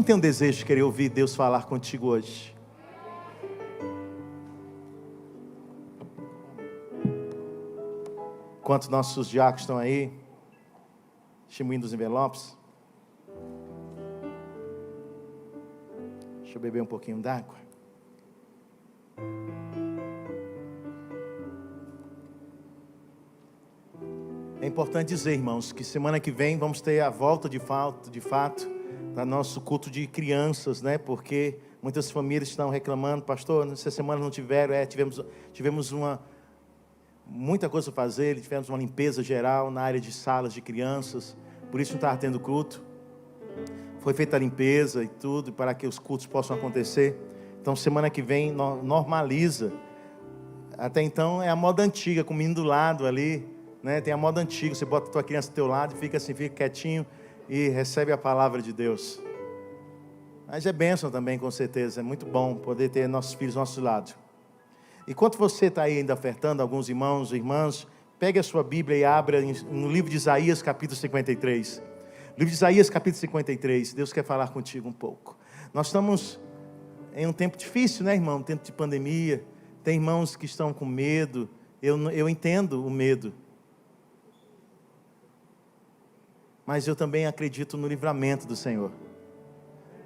tem um desejo de querer ouvir Deus falar contigo hoje? Enquanto nossos diáconos estão aí, distribuindo os envelopes, deixa eu beber um pouquinho d'água. É importante dizer, irmãos, que semana que vem vamos ter a volta de fato, do nosso culto de crianças, né? Porque muitas famílias estão reclamando, pastor, essa semana não tiveram, tivemos muita coisa a fazer, tivemos uma limpeza geral na área de salas de crianças, por isso não estava tendo culto. Foi feita a limpeza e tudo, para que os cultos possam acontecer. Então, semana que vem, normaliza. Até então, é a moda antiga, com o menino do lado ali, né? Tem a moda antiga, você bota a tua criança do teu lado, fica assim, fica quietinho e recebe a palavra de Deus. Mas é bênção também, com certeza. É muito bom poder ter nossos filhos ao nosso lado. Enquanto você está aí ainda ofertando, alguns irmãos e irmãs, pegue a sua Bíblia e abra no livro de Isaías, capítulo 53. Livro de Isaías, capítulo 53. Deus quer falar contigo um pouco. Nós estamos em um tempo difícil, né, irmão? Um tempo de pandemia. Tem irmãos que estão com medo. Eu entendo o medo. Mas eu também acredito no livramento do Senhor.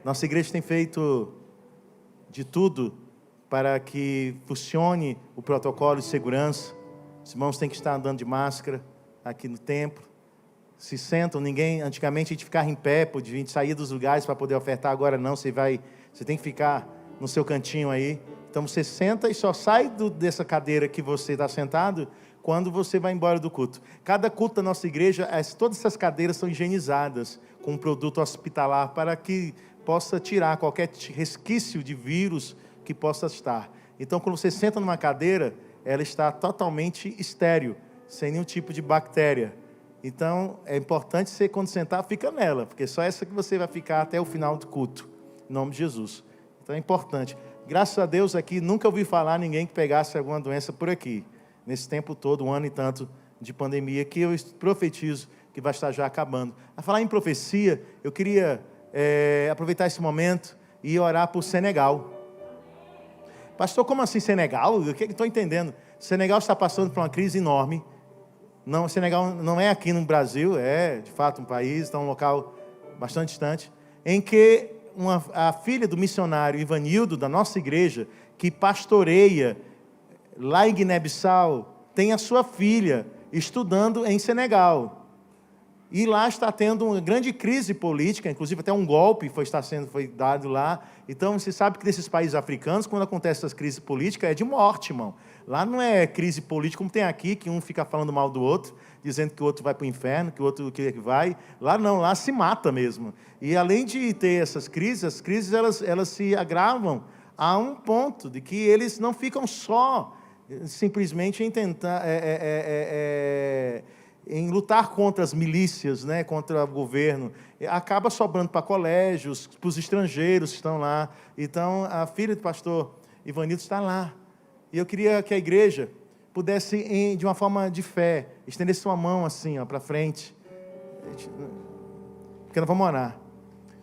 Nossa igreja tem feito de tudo para que funcione o protocolo de segurança. Os irmãos têm que estar andando de máscara aqui no templo. Se sentam, antigamente a gente ficava em pé, a gente saía dos lugares para poder ofertar, agora não, você tem que ficar no seu cantinho aí. Então você senta e só sai dessa cadeira que você está sentado quando você vai embora do culto. Cada culto da nossa igreja, todas essas cadeiras são higienizadas com um produto hospitalar para que possa tirar qualquer resquício de vírus que possa estar. Então, quando você senta numa cadeira, ela está totalmente estéril, sem nenhum tipo de bactéria. Então, é importante você, quando sentar, fica nela, porque só essa que você vai ficar até o final do culto, em nome de Jesus. Então, é importante. Graças a Deus, aqui, nunca ouvi falar ninguém que pegasse alguma doença por aqui, nesse tempo todo, 1 ano e tanto de pandemia, que eu profetizo que vai estar já acabando. A falar em profecia, eu queria aproveitar esse momento e orar por Senegal. Pastor, como assim Senegal? O que estou entendendo? Senegal está passando por uma crise enorme. Não, Senegal não é aqui no Brasil, é de fato um país, está um local bastante distante, em que a filha do missionário Ivanildo, da nossa igreja, que pastoreia lá em Guiné-Bissau, tem a sua filha estudando em Senegal. E lá está tendo uma grande crise política, inclusive até um golpe foi dado lá. Então, você sabe que nesses países africanos, quando acontece essas crises políticas, é de morte, irmão. Lá não é crise política como tem aqui, que um fica falando mal do outro, dizendo que o outro vai para o inferno, que o outro que vai. Lá não, lá se mata mesmo. E além de ter essas crises, as crises elas se agravam a um ponto de que eles não ficam só simplesmente em tentar... em lutar contra as milícias, né, contra o governo, acaba sobrando para colégios, para os estrangeiros que estão lá. Então, a filha do pastor Ivanildo está lá. E eu queria que a igreja pudesse, de uma forma de fé, estender sua mão assim, para frente. Porque nós vamos orar.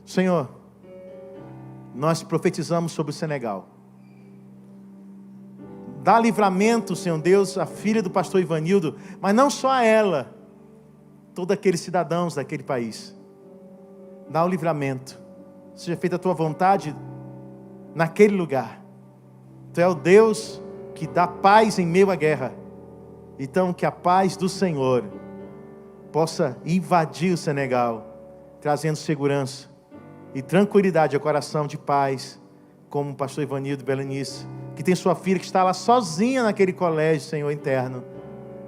Senhor, nós profetizamos sobre o Senegal. Dá livramento, Senhor Deus, à filha do pastor Ivanildo, mas não só a ela, todos aqueles cidadãos daquele país. Dá o livramento. Seja feita a tua vontade naquele lugar. Tu é o Deus que dá paz em meio à guerra. Então, que a paz do Senhor possa invadir o Senegal, trazendo segurança e tranquilidade ao coração de paz, como o pastor Ivanildo Belenice, que tem sua filha que está lá sozinha naquele colégio, Senhor, interno.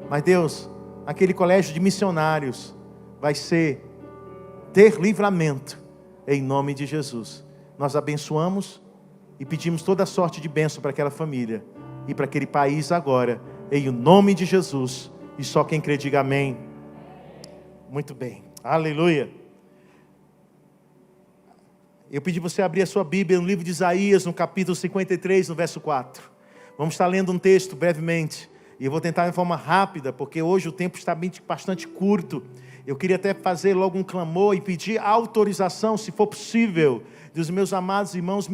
Mas Deus, aquele colégio de missionários vai ter livramento, em nome de Jesus. Nós abençoamos e pedimos toda a sorte de bênção para aquela família e para aquele país agora, em nome de Jesus. E só quem crê diga amém. Muito bem, aleluia. Eu pedi você abrir a sua Bíblia no livro de Isaías, no capítulo 53, no verso 4. Vamos estar lendo um texto brevemente. E eu vou tentar de forma rápida, porque hoje o tempo está bastante curto. Eu queria até fazer logo um clamor e pedir autorização, se for possível, dos meus amados irmãos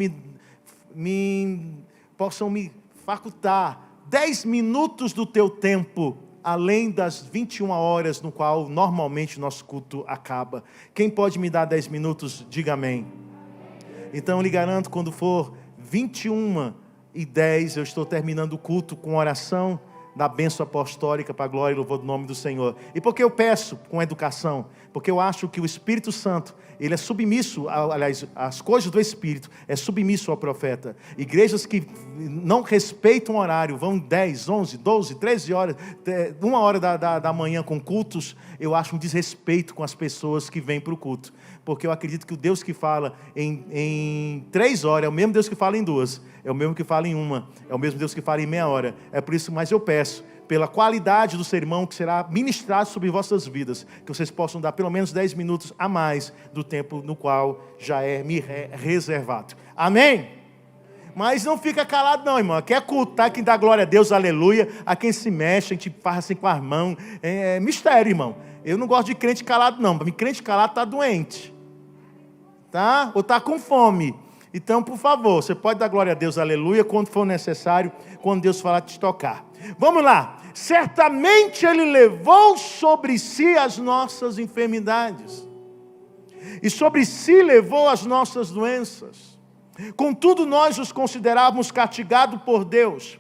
possam me facultar 10 minutos do teu tempo, além das 21 horas no qual normalmente o nosso culto acaba. Quem pode me dar 10 minutos, diga amém. Então eu lhe garanto, quando for 21h10, eu estou terminando o culto com oração da bênção apostólica para a glória e louvor do nome do Senhor. E por que eu peço com educação? Porque eu acho que o Espírito Santo, ele é submisso, aliás, as coisas do Espírito, é submisso ao profeta. Igrejas que não respeitam o horário, vão 10, 11, 12, 13 horas, 1h da manhã com cultos, eu acho um desrespeito com as pessoas que vêm para o culto. Porque eu acredito que o Deus que fala em 3 horas é o mesmo Deus que fala em 2, é o mesmo que fala em 1, é o mesmo Deus que fala em meia hora. É por isso, mas eu peço, pela qualidade do sermão que será ministrado sobre vossas vidas, que vocês possam dar pelo menos 10 minutos a mais do tempo no qual já é me reservado. Amém? Mas não fica calado não, irmão. Aqui é culto, tá? Quem dá glória a Deus, aleluia. A quem se mexe, a gente faz assim com as mãos. É mistério, irmão. Eu não gosto de crente calado não. Para mim, crente calado está doente. Tá? Ou está com fome. Então, por favor, você pode dar glória a Deus, aleluia, quando for necessário, quando Deus falar te tocar. Vamos lá. Certamente Ele levou sobre si as nossas enfermidades. E sobre si levou as nossas doenças. Contudo, nós os considerávamos castigados por Deus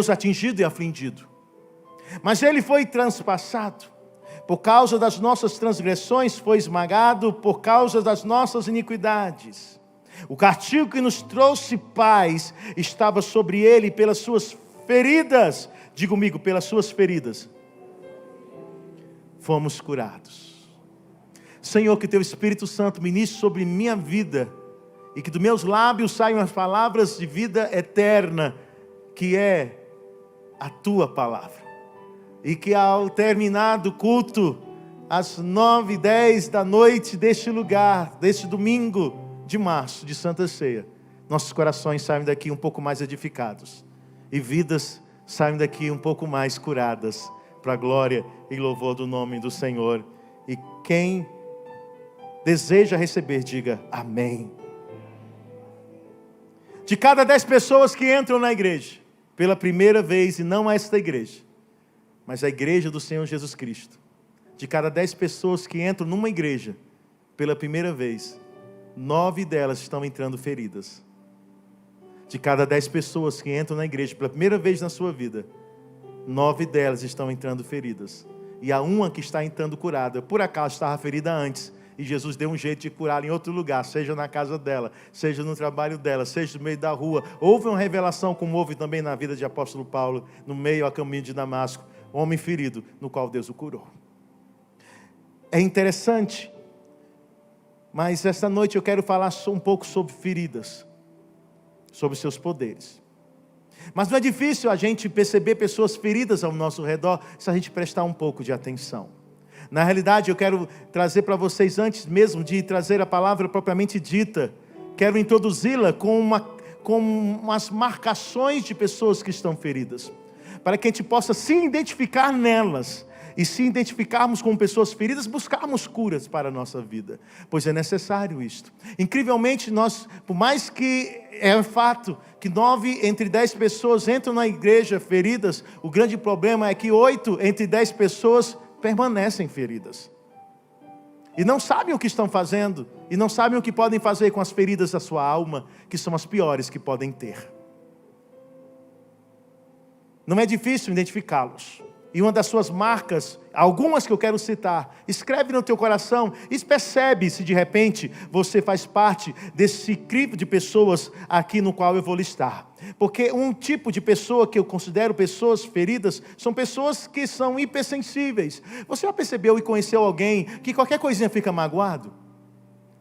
atingido e afligido. Mas Ele foi transpassado. Por causa das nossas transgressões foi esmagado, por causa das nossas iniquidades. O castigo que nos trouxe paz estava sobre Ele, pelas suas feridas, diga comigo, pelas suas feridas, fomos curados. Senhor, que Teu Espírito Santo ministre sobre minha vida, e que dos meus lábios saiam as palavras de vida eterna, que é a Tua palavra. E que ao terminar do culto, às 9h10 da noite deste lugar, deste domingo de março, de Santa Ceia, nossos corações saiam daqui um pouco mais edificados. E vidas saiam daqui um pouco mais curadas, para a glória e louvor do nome do Senhor. E quem deseja receber, diga amém. De cada 10 pessoas que entram na igreja, pela primeira vez, e não esta igreja, mas a igreja do Senhor Jesus Cristo, de cada 10 pessoas que entram numa igreja, pela primeira vez, 9 delas estão entrando feridas. De cada 10 pessoas que entram na igreja pela primeira vez na sua vida, 9 delas estão entrando feridas. E há uma que está entrando curada. Por acaso estava ferida antes, e Jesus deu um jeito de curá-la em outro lugar, seja na casa dela, seja no trabalho dela, seja no meio da rua. Houve uma revelação, como houve também na vida de apóstolo Paulo, no meio ao caminho de Damasco, homem ferido, no qual Deus o curou. É interessante, mas esta noite eu quero falar um pouco sobre feridas, sobre seus poderes. Mas não é difícil a gente perceber pessoas feridas ao nosso redor, se a gente prestar um pouco de atenção. Na realidade, eu quero trazer para vocês, antes mesmo de trazer a palavra propriamente dita, quero introduzi-la com umas marcações de pessoas que estão feridas, para que a gente possa se identificar nelas, e se identificarmos com pessoas feridas, buscarmos curas para a nossa vida, pois é necessário isto. Incrivelmente, nós, por mais que é um fato que 9 entre 10 pessoas entram na igreja feridas, o grande problema é que 8 entre 10 pessoas permanecem feridas. E não sabem o que estão fazendo, e não sabem o que podem fazer com as feridas da sua alma, que são as piores que podem ter. Não é difícil identificá-los. E uma das suas marcas, algumas que eu quero citar, escreve no teu coração e percebe se de repente você faz parte desse crivo de pessoas aqui no qual eu vou listar. Porque um tipo de pessoa que eu considero pessoas feridas, são pessoas que são hipersensíveis. Você já percebeu e conheceu alguém que qualquer coisinha fica magoado?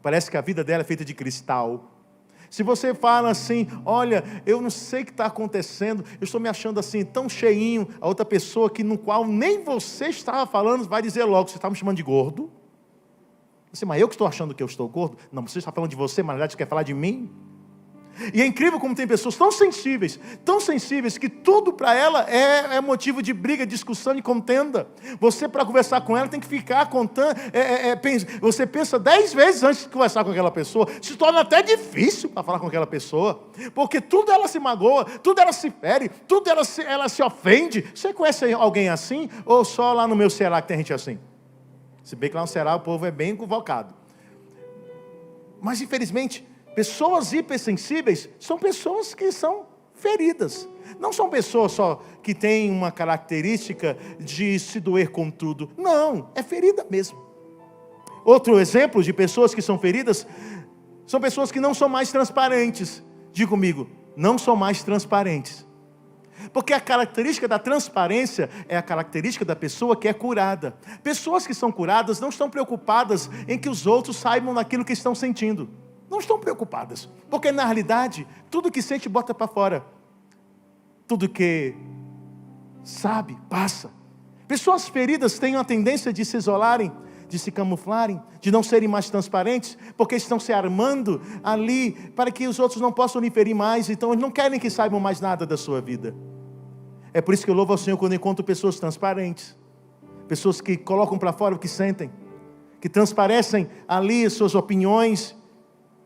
Parece que a vida dela é feita de cristal. Se você fala assim, olha, eu não sei o que está acontecendo, eu estou me achando assim, tão cheinho, a outra pessoa que no qual nem você estava falando, vai dizer logo, você está me chamando de gordo? Você, mas eu que estou achando que eu estou gordo? Não, você está falando de você, mas na verdade você quer falar de mim? E é incrível como tem pessoas tão sensíveis, que tudo para ela é motivo de briga, discussão e contenda. Você, para conversar com ela, tem que ficar contando. Você pensa 10 vezes antes de conversar com aquela pessoa. Se torna até difícil para falar com aquela pessoa, porque tudo ela se magoa, tudo ela se fere, tudo ela se ofende. Você conhece alguém assim? Ou só lá no meu Ceará que tem gente assim? Se bem que lá no Ceará o povo é bem convocado. Mas infelizmente, pessoas hipersensíveis são pessoas que são feridas. Não são pessoas só que têm uma característica de se doer com tudo. Não, é ferida mesmo. Outro exemplo de pessoas que são feridas são pessoas que não são mais transparentes. Diga comigo, não são mais transparentes. Porque a característica da transparência é a característica da pessoa que é curada. Pessoas que são curadas não estão preocupadas em que os outros saibam daquilo que estão sentindo. Não estão preocupadas, porque na realidade, tudo que sente bota para fora. Tudo que sabe, passa. Pessoas feridas têm uma tendência de se isolarem, de se camuflarem, de não serem mais transparentes, porque estão se armando ali para que os outros não possam lhe ferir mais, então eles não querem que saibam mais nada da sua vida. É por isso que eu louvo ao Senhor quando encontro pessoas transparentes, pessoas que colocam para fora o que sentem, que transparecem ali suas opiniões,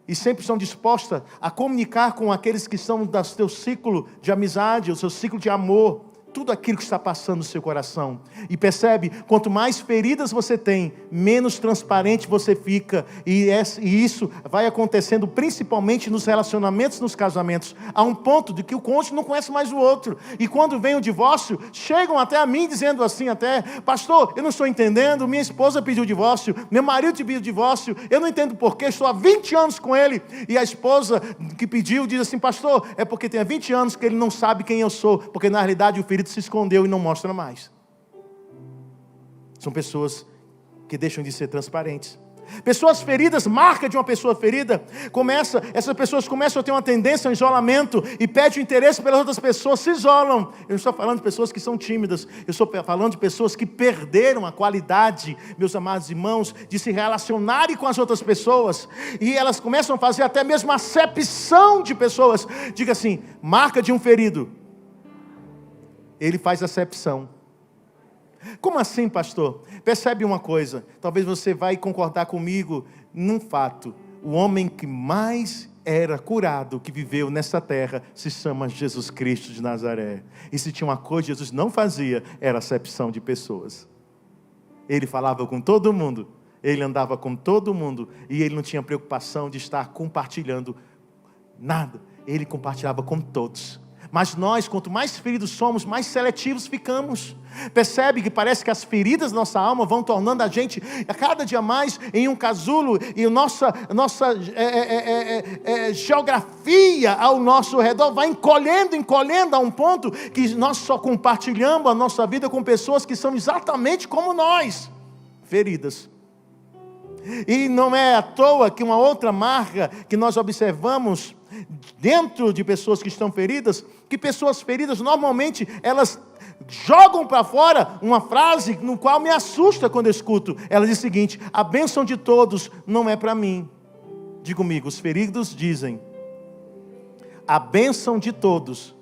e sempre estão dispostas a comunicar com aqueles que estão do seu ciclo de amizade, o seu ciclo de amor, tudo aquilo que está passando no seu coração. E percebe, quanto mais feridas você tem, menos transparente você fica. E isso vai acontecendo principalmente nos relacionamentos, nos casamentos. Há um ponto de que o cônjuge não conhece mais o outro. E quando vem o divórcio, chegam até a mim dizendo assim até: pastor, eu não estou entendendo, minha esposa pediu divórcio, meu marido pediu divórcio, eu não entendo porquê, estou há 20 anos com ele. E a esposa que pediu diz assim: pastor, é porque tem há 20 anos que ele não sabe quem eu sou, porque na realidade o ferido se escondeu e não mostra mais. São pessoas que deixam de ser transparentes. Pessoas feridas, marca de uma pessoa ferida, essas pessoas começam a ter uma tendência ao isolamento e perdem o interesse pelas outras pessoas, se isolam. Eu não estou falando de pessoas que são tímidas, eu estou falando de pessoas que perderam a qualidade, meus amados irmãos, de se relacionarem com as outras pessoas, e elas começam a fazer até mesmo acepção de pessoas. Diga assim, marca de um ferido: ele faz acepção. Como assim, pastor? Percebe uma coisa, talvez você vai concordar comigo num fato: o homem que mais era curado, que viveu nessa terra, se chama Jesus Cristo de Nazaré. E se tinha uma coisa que Jesus não fazia, era acepção de pessoas. Ele falava com todo mundo, ele andava com todo mundo, e ele não tinha preocupação de estar compartilhando nada, ele compartilhava com todos. Mas nós, quanto mais feridos somos, mais seletivos ficamos. Percebe que parece que as feridas da nossa alma vão tornando a gente a cada dia mais em um casulo, e a nossa geografia ao nosso redor vai encolhendo a um ponto que nós só compartilhamos a nossa vida com pessoas que são exatamente como nós, feridas. E não é à toa que uma outra marca que nós observamos dentro de pessoas que estão feridas, que pessoas feridas normalmente elas jogam para fora uma frase no qual me assusta quando eu escuto. Ela diz o seguinte: a bênção de todos não é para mim. Diga comigo, os feridos dizem: a bênção de todos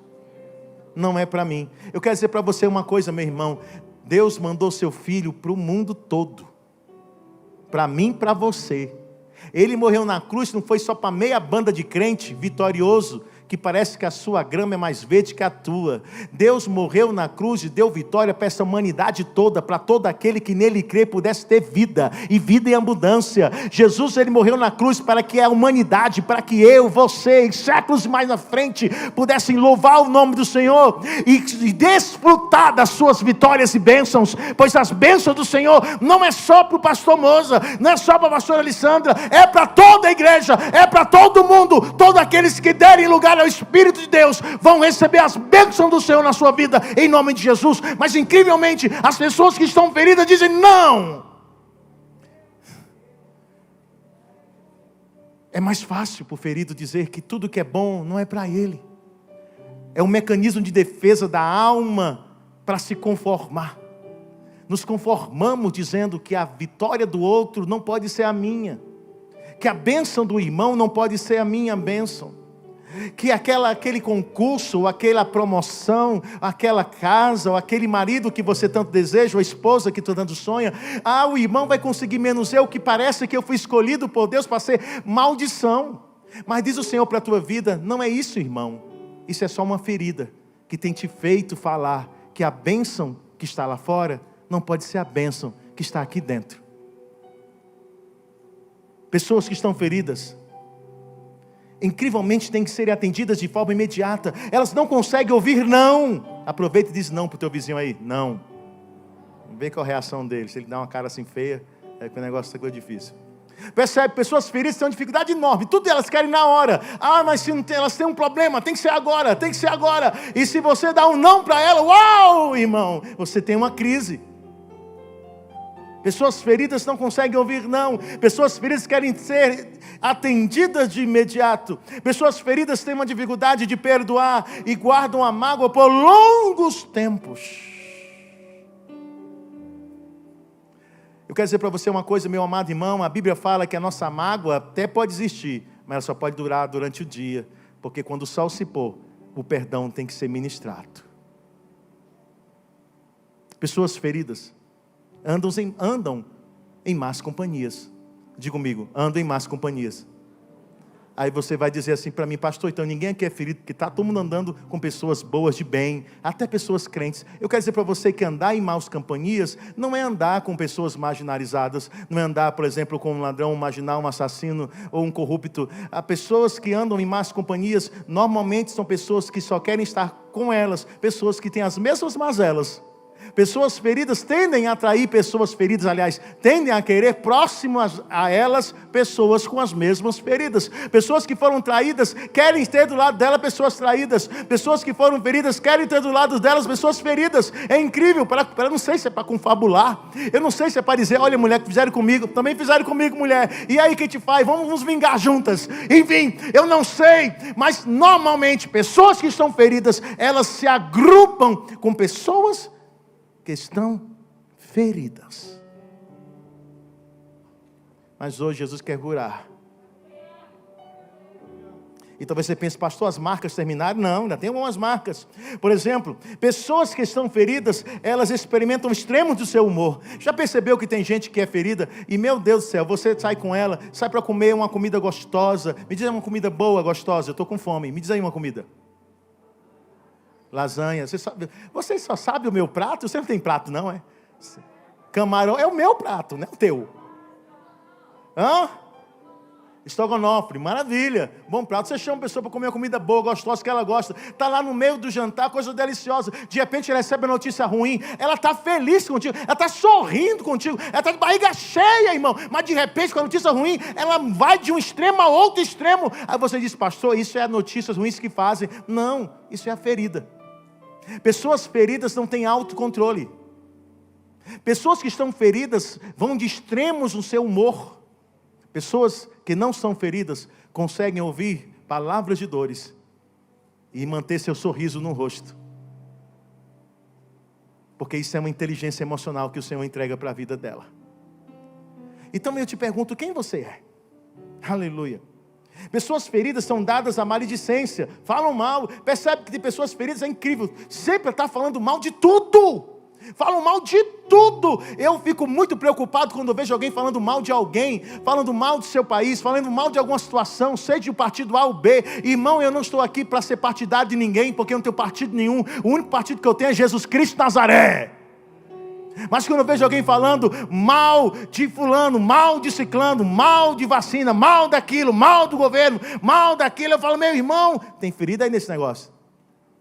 não é para mim. Eu quero dizer para você uma coisa, meu irmão: Deus mandou seu filho para o mundo todo, para mim e para você. Ele morreu na cruz, não foi só para meia banda de crente vitorioso, que parece que a sua grama é mais verde que a tua. Deus morreu na cruz e deu vitória para essa humanidade toda, para todo aquele que nele crê pudesse ter vida, e vida em abundância. Jesus, ele morreu na cruz para que a humanidade, para que eu, você, séculos mais na frente, pudessem louvar o nome do Senhor e desfrutar das suas vitórias e bênçãos, pois as bênçãos do Senhor não é só para o pastor Moza, não é só para a pastora Alessandra, é para toda a igreja, é para todo mundo. Todos aqueles que derem lugar ao Espírito de Deus vão receber as bênçãos do Senhor na sua vida, em nome de Jesus. Mas incrivelmente, as pessoas que estão feridas dizem não. É mais fácil para o ferido dizer que tudo que é bom não é para ele. É um mecanismo de defesa da alma para se conformar. Nos conformamos dizendo que a vitória do outro não pode ser a minha, que a bênção do irmão não pode ser a minha bênção. que aquele concurso, ou aquela promoção, aquela casa, ou aquele marido que você tanto deseja, ou a esposa que tu tanto sonha, o irmão vai conseguir menos eu, que parece que eu fui escolhido por Deus para ser maldição. Mas diz o Senhor para a tua vida, não é isso, irmão, isso é só uma ferida, que tem te feito falar, que a bênção que está lá fora, não pode ser a bênção que está aqui dentro. Pessoas que estão feridas, incrivelmente têm que ser atendidas de forma imediata. Elas não conseguem ouvir não. Aproveita e diz não para o teu vizinho aí, não. Vê qual a reação dele. Se ele dá uma cara assim feia, é que o negócio ficou difícil. Percebe? Pessoas feridas têm uma dificuldade enorme. Tudo elas querem na hora. Mas se não tem, elas têm um problema, tem que ser agora, tem que ser agora. E se você dá um não para ela, uau, irmão, você tem uma crise. Pessoas feridas não conseguem ouvir não. Pessoas feridas querem ser atendidas de imediato. Pessoas feridas têm uma dificuldade de perdoar e guardam a mágoa por longos tempos. Eu quero dizer para você uma coisa, meu amado irmão. A Bíblia fala que a nossa mágoa até pode existir, mas ela só pode durar durante o dia. Porque quando o sol se pôr, o perdão tem que ser ministrado. Pessoas feridas andam em más companhias. Diga comigo, andam em más companhias. Aí você vai dizer assim para mim, pastor, então ninguém aqui é ferido, porque está todo mundo andando com pessoas boas de bem, até pessoas crentes. Eu quero dizer para você que andar em más companhias não é andar com pessoas marginalizadas, não é andar, por exemplo, com um ladrão, um marginal, um assassino ou um corrupto. Há pessoas que andam em más companhias, normalmente são pessoas que só querem estar com elas, pessoas que têm as mesmas mazelas. Pessoas feridas tendem a atrair pessoas feridas, aliás, tendem a querer próximas a elas pessoas com as mesmas feridas. Pessoas que foram traídas querem ter do lado dela pessoas traídas. Pessoas que foram feridas querem ter do lado delas pessoas feridas. É incrível, não sei se é para confabular, eu não sei se é para dizer, olha mulher, que fizeram comigo, também fizeram comigo mulher, e aí o que te faz? Vamos nos vingar juntas. Enfim, eu não sei, mas normalmente pessoas que estão feridas, elas se agrupam com pessoas que estão feridas. Mas hoje Jesus quer curar. E talvez você pense, pastor, as marcas terminaram? Não, ainda tem algumas marcas. Por exemplo, pessoas que estão feridas, elas experimentam extremos do seu humor. Já percebeu que tem gente que é ferida? E meu Deus do céu, você sai com ela, sai para comer uma comida gostosa. Me diz aí uma comida boa, gostosa, eu estou com fome. Me diz aí uma comida. Lasanha, você só sabe o meu prato? Você não tem prato não, é? Camarão é o meu prato, não é o teu. Estrogonofe, maravilha, bom prato. Você chama a pessoa para comer uma comida boa, gostosa, que ela gosta. Está lá no meio do jantar, coisa deliciosa. De repente ela recebe a notícia ruim. Ela está feliz contigo, ela está sorrindo contigo, ela está de barriga cheia, irmão. Mas de repente, com a notícia ruim, ela vai de um extremo a outro extremo. Aí você diz, pastor, isso é as notícias ruins que fazem. Não, isso é a ferida. Pessoas feridas não têm autocontrole. Pessoas que estão feridas vão de extremos no seu humor. Pessoas que não são feridas conseguem ouvir palavras de dores e manter seu sorriso no rosto. Porque isso é uma inteligência emocional que o Senhor entrega para a vida dela. Então eu te pergunto, quem você é? Aleluia. Pessoas feridas são dadas à maledicência, falam mal. Percebe que tem pessoas feridas, é incrível, sempre está falando mal de tudo. Falam mal de tudo. Eu fico muito preocupado quando eu vejo alguém falando mal de alguém, falando mal do seu país, falando mal de alguma situação, seja o partido A ou B. Irmão, eu não estou aqui para ser partidário de ninguém, porque eu não tenho partido nenhum. O único partido que eu tenho é Jesus Cristo Nazaré. Mas quando eu vejo alguém falando mal de fulano, mal de ciclano, mal de vacina, mal daquilo, mal do governo, mal daquilo, eu falo, meu irmão, tem ferida aí nesse negócio.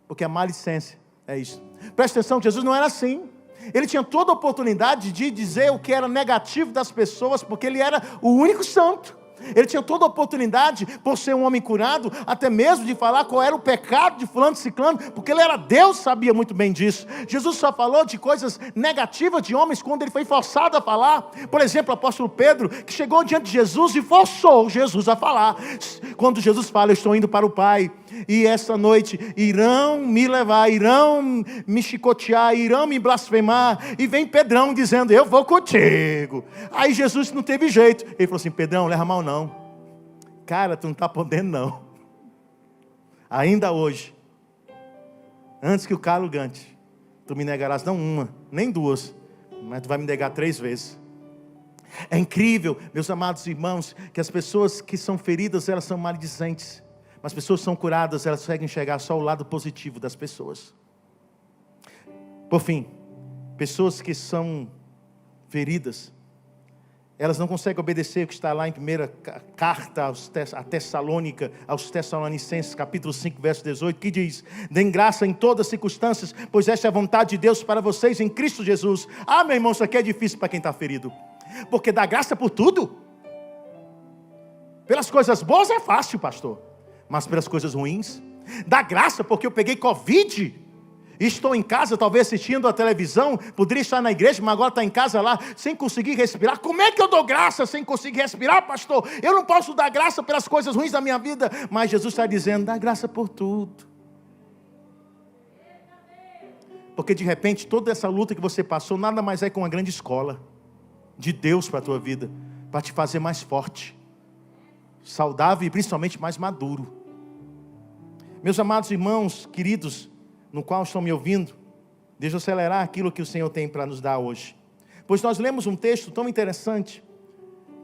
Porque a maledicência é isso. Presta atenção, Jesus não era assim. Ele tinha toda a oportunidade de dizer o que era negativo das pessoas, porque ele era o único santo. Ele tinha toda a oportunidade, por ser um homem curado, até mesmo de falar qual era o pecado de fulano, de ciclano, porque ele era Deus, sabia muito bem disso. Jesus só falou de coisas negativas de homens quando ele foi forçado a falar. Por exemplo, o apóstolo Pedro, que chegou diante de Jesus e forçou Jesus a falar. Quando Jesus fala, eu estou indo para o Pai, e esta noite irão me levar, irão me chicotear, irão me blasfemar, e vem Pedrão dizendo, eu vou contigo. Aí Jesus não teve jeito, ele falou assim, Pedrão, leva mal não, cara, tu não está podendo não. ainda hoje, antes que o calo cante, tu me negarás não uma, nem duas, mas tu vai me negar 3 vezes. É incrível, meus amados irmãos, que as pessoas que são feridas, elas são maledicentes. Mas as pessoas que são curadas, elas conseguem enxergar só o lado positivo das pessoas. Por fim, pessoas que são feridas, elas não conseguem obedecer o que está lá em primeira carta a Tessalônica, aos Tessalonicenses, capítulo 5, verso 18, que diz: deem graça em todas as circunstâncias, pois esta é a vontade de Deus para vocês em Cristo Jesus. Ah, meu irmão, isso aqui é difícil para quem está ferido. Porque dá graça por tudo. Pelas coisas boas é fácil, pastor. Mas pelas coisas ruins, dá graça porque eu peguei Covid e estou em casa, talvez assistindo a televisão, poderia estar na igreja, mas agora está em casa lá, sem conseguir respirar. Como é que eu dou graça sem conseguir respirar, pastor? Eu não posso dar graça pelas coisas ruins da minha vida. Mas Jesus está dizendo, dá graça por tudo. Porque de repente, toda essa luta que você passou, nada mais é que uma grande escola de Deus para a tua vida, para te fazer mais forte, saudável e principalmente mais maduro. Meus amados irmãos, queridos, no qual estão me ouvindo, deixa eu acelerar aquilo que o Senhor tem para nos dar hoje. Pois nós lemos um texto tão interessante,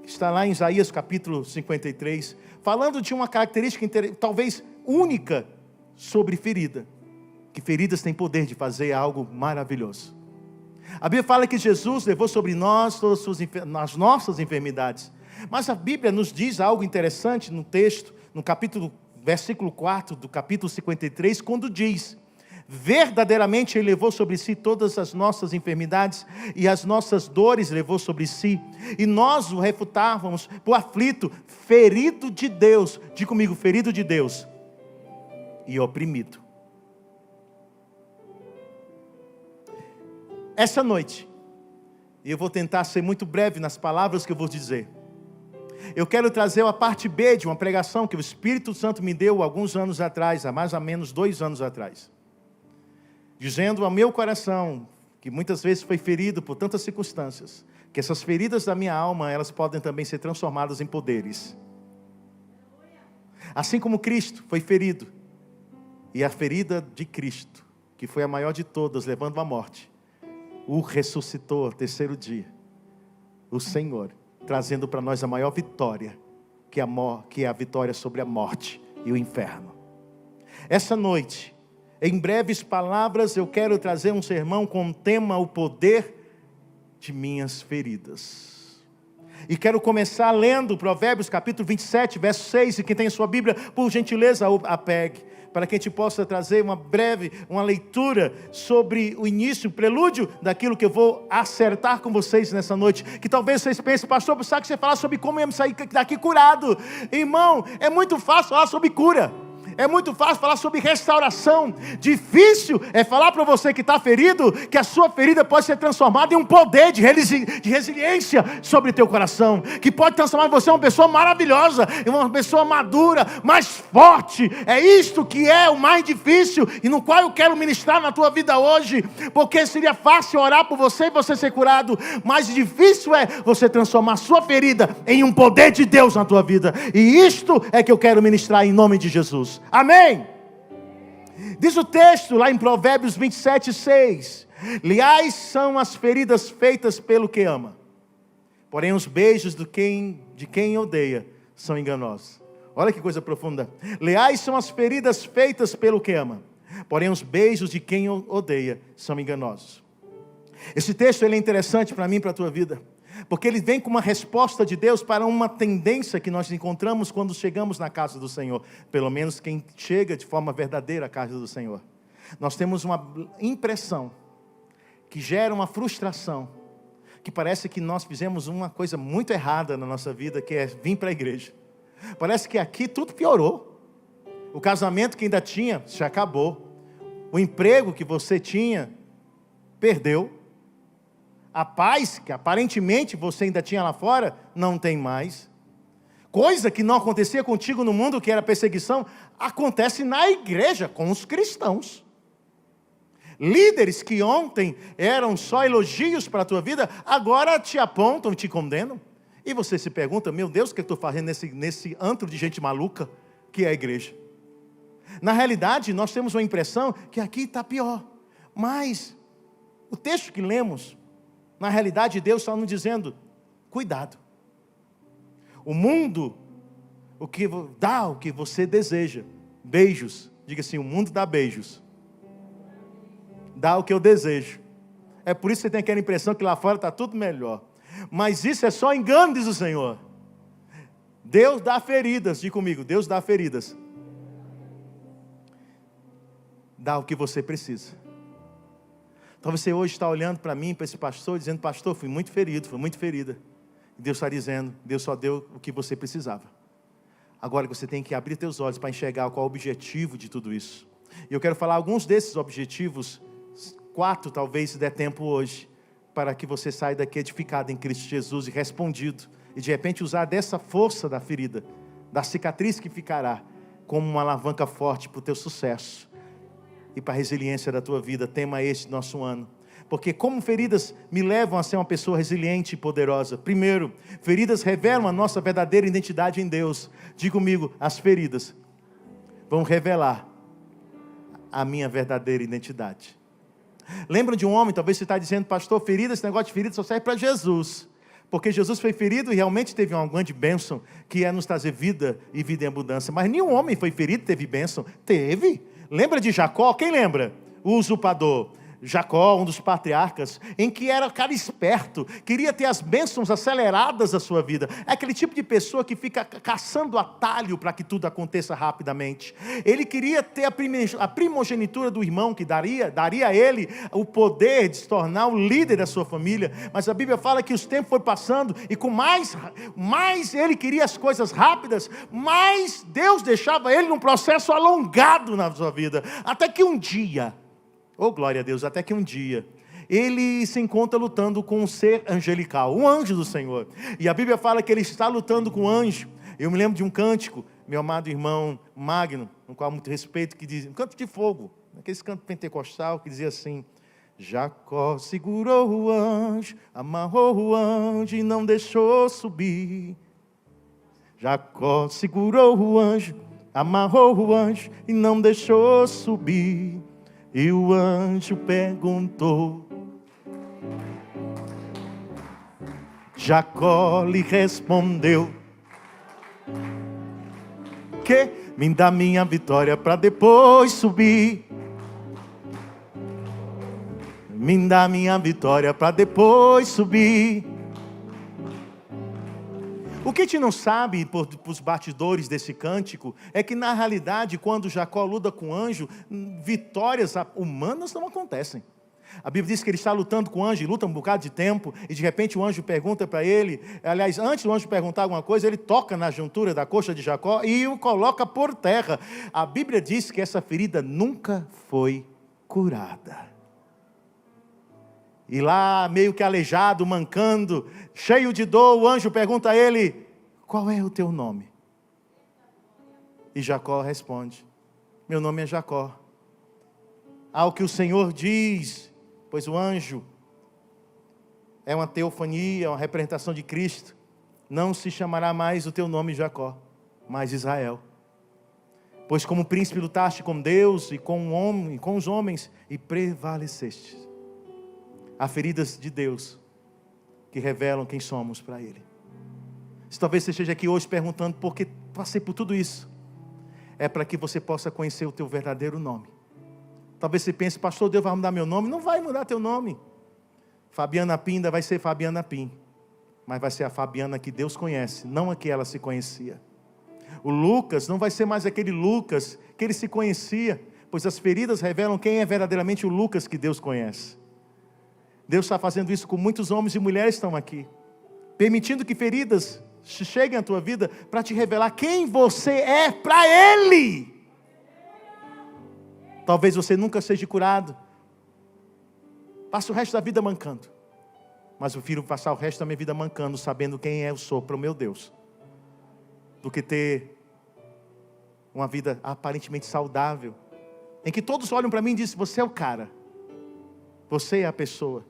que está lá em Isaías capítulo 53, falando de uma característica talvez única sobre ferida, que feridas têm poder de fazer algo maravilhoso. A Bíblia fala que Jesus levou sobre nós todas as nossas enfermidades. Mas a Bíblia nos diz algo interessante no texto, no versículo 4 do capítulo 53, quando diz: verdadeiramente Ele levou sobre si todas as nossas enfermidades e as nossas dores levou sobre si. E nós o refutávamos por aflito, ferido de Deus. Diga comigo, ferido de Deus e oprimido. Essa noite, e eu vou tentar ser muito breve nas palavras que eu vou dizer, eu quero trazer a parte B de uma pregação que o Espírito Santo me deu alguns anos atrás, há mais ou menos 2 anos atrás, dizendo ao meu coração, que muitas vezes foi ferido por tantas circunstâncias, que essas feridas da minha alma, elas podem também ser transformadas em poderes. Assim como Cristo foi ferido, e a ferida de Cristo, que foi a maior de todas, levando à morte, o ressuscitou ao 3º dia, o Senhor, trazendo para nós a maior vitória, que é a vitória sobre a morte e o inferno. Essa noite, em breves palavras, eu quero trazer um sermão com o tema: o poder de minhas feridas. E quero começar lendo Provérbios capítulo 27, verso 6, e quem tem a sua Bíblia, por gentileza, a pegue, para que a gente possa trazer uma leitura sobre o início, o prelúdio daquilo que eu vou acertar com vocês nessa noite. Que talvez vocês pensem, pastor, sabe que você falar sobre como eu ia sair daqui curado? Irmão, é muito fácil falar sobre cura. É muito fácil falar sobre restauração. Difícil é falar para você que está ferido, que a sua ferida pode ser transformada em um poder de resiliência sobre o teu coração, que pode transformar você em uma pessoa maravilhosa, em uma pessoa madura, mais forte. É isto que é o mais difícil, e no qual eu quero ministrar na tua vida hoje, porque seria fácil orar por você e você ser curado, mas difícil é você transformar a sua ferida em um poder de Deus na tua vida. E isto é que eu quero ministrar em nome de Jesus. Amém? Diz o texto lá em Provérbios 27, 6: leais são as feridas feitas pelo que ama, porém os beijos de quem odeia são enganosos. Olha que coisa profunda. Leais são as feridas feitas pelo que ama, porém os beijos de quem odeia são enganosos. Esse texto ele é interessante para mim e para a tua vida, porque ele vem com uma resposta de Deus para uma tendência que nós encontramos quando chegamos na casa do Senhor. Pelo menos quem chega de forma verdadeira à casa do Senhor. Nós temos uma impressão que gera uma frustração, que parece que nós fizemos uma coisa muito errada na nossa vida, que é vir para a igreja. Parece que aqui tudo piorou. O casamento que ainda tinha, já acabou. O emprego que você tinha, perdeu. A paz que aparentemente você ainda tinha lá fora, não tem mais. Coisa que não acontecia contigo no mundo, que era perseguição, acontece na igreja, com os cristãos. Líderes que ontem eram só elogios para a tua vida, agora te apontam, te condenam. E você se pergunta, meu Deus, o que eu estou fazendo nesse antro de gente maluca, que é a igreja? Na realidade, nós temos uma impressão que aqui está pior. Mas o texto que lemos, na realidade, Deus está nos dizendo, cuidado. O mundo dá o que você deseja. Beijos. Diga assim, o mundo dá beijos. Dá o que eu desejo. É por isso que você tem aquela impressão que lá fora está tudo melhor. Mas isso é só engano, diz o Senhor. Deus dá feridas. Diga comigo, Deus dá feridas. Dá o que você precisa. Então você hoje está olhando para mim, para esse pastor, dizendo, pastor, fui muito ferido, fui muito ferida. E Deus está dizendo, Deus só deu o que você precisava. Agora você tem que abrir teus olhos para enxergar qual é o objetivo de tudo isso. E eu quero falar alguns desses objetivos, 4 talvez se der tempo hoje, para que você saia daqui edificado em Cristo Jesus e respondido. E de repente usar dessa força da ferida, da cicatriz que ficará, como uma alavanca forte para o teu sucesso. E para a resiliência da tua vida. Tema este nosso ano. Porque como feridas me levam a ser uma pessoa resiliente e poderosa? Primeiro, feridas revelam a nossa verdadeira identidade em Deus. Diga comigo, as feridas vão revelar a minha verdadeira identidade. Lembra de um homem, talvez você está dizendo, pastor, esse negócio de feridas só serve para Jesus. Porque Jesus foi ferido e realmente teve uma grande bênção, que é nos trazer vida e vida em abundância. Mas nenhum homem foi ferido e teve bênção. Teve. Lembra de Jacó? Quem lembra? O usurpador. Jacó, um dos patriarcas, em que era cara esperto, queria ter as bênçãos aceleradas da sua vida. É aquele tipo de pessoa que fica caçando atalho para que tudo aconteça rapidamente. Ele queria ter a primogenitura do irmão, que daria a ele o poder de se tornar o líder da sua família. Mas a Bíblia fala que os tempos foram passando, e com mais ele queria as coisas rápidas, mais Deus deixava ele num processo alongado na sua vida. Até que um dia, oh glória a Deus, até que um dia ele se encontra lutando com um ser angelical, um anjo do Senhor. E a Bíblia fala que ele está lutando com um anjo. Eu me lembro de um cântico, meu amado irmão Magno, no qual muito respeito, que diz, um canto de fogo, aquele canto pentecostal que dizia assim: Jacó segurou o anjo, amarrou o anjo e não deixou subir. Jacó segurou o anjo, amarrou o anjo e não deixou subir. E o anjo perguntou, Jacó lhe respondeu, que me dá minha vitória para depois subir. Me dá minha vitória para depois subir. O que a gente não sabe por os batidores desse cântico é que na realidade quando Jacó luta com o anjo, vitórias humanas não acontecem. A Bíblia diz que ele está lutando com o anjo, luta um bocado de tempo, e de repente o anjo pergunta para ele, aliás, antes do anjo perguntar alguma coisa, ele toca na juntura da coxa de Jacó e o coloca por terra. A Bíblia diz que essa ferida nunca foi curada. E lá, meio que aleijado, mancando, cheio de dor, o anjo pergunta a ele, qual é o teu nome? E Jacó responde, meu nome é Jacó. Ao que o Senhor diz, pois o anjo é uma teofania, uma representação de Cristo, não se chamará mais o teu nome Jacó, mas Israel. Pois como príncipe lutaste com Deus e com os homens e prevaleceste. Há feridas de Deus que revelam quem somos para Ele. Se talvez você esteja aqui hoje perguntando por que passei por tudo isso, é para que você possa conhecer o teu verdadeiro nome. Talvez você pense, pastor, Deus vai mudar meu nome. Não vai mudar teu nome. Fabiana Pim ainda vai ser Fabiana Pim, mas vai ser a Fabiana que Deus conhece, não a que ela se conhecia. O Lucas não vai ser mais aquele Lucas que ele se conhecia, pois as feridas revelam quem é verdadeiramente o Lucas que Deus conhece. Deus está fazendo isso com muitos homens e mulheres que estão aqui, permitindo que feridas cheguem à tua vida para te revelar quem você é para Ele. Talvez você nunca seja curado, passe o resto da vida mancando, mas eu prefiro passar o resto da minha vida mancando, sabendo quem eu sou para o meu Deus, do que ter uma vida aparentemente saudável, em que todos olham para mim e dizem, você é o cara, você é a pessoa,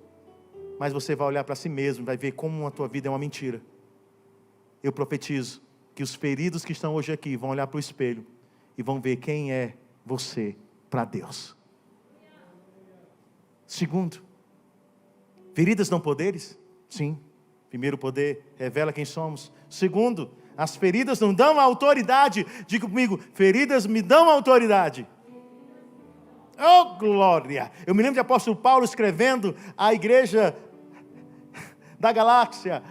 mas você vai olhar para si mesmo, vai ver como a tua vida é uma mentira. Eu profetizo que os feridos que estão hoje aqui vão olhar para o espelho e vão ver quem é você para Deus. Segundo, feridas dão poderes? Sim. Primeiro, poder revela quem somos. Segundo, as feridas não dão autoridade. Diga comigo, feridas me dão autoridade. Oh, glória! Eu me lembro de apóstolo Paulo escrevendo à igreja da Galáxia,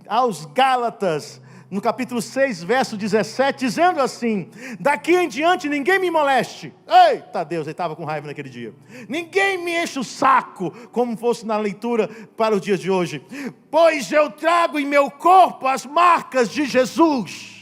aos Gálatas, no capítulo 6, verso 17, dizendo assim: daqui em diante ninguém me moleste. Eita Deus, ele estava com raiva naquele dia. Ninguém me enche o saco, como fosse na leitura para o dia de hoje. Pois eu trago em meu corpo as marcas de Jesus.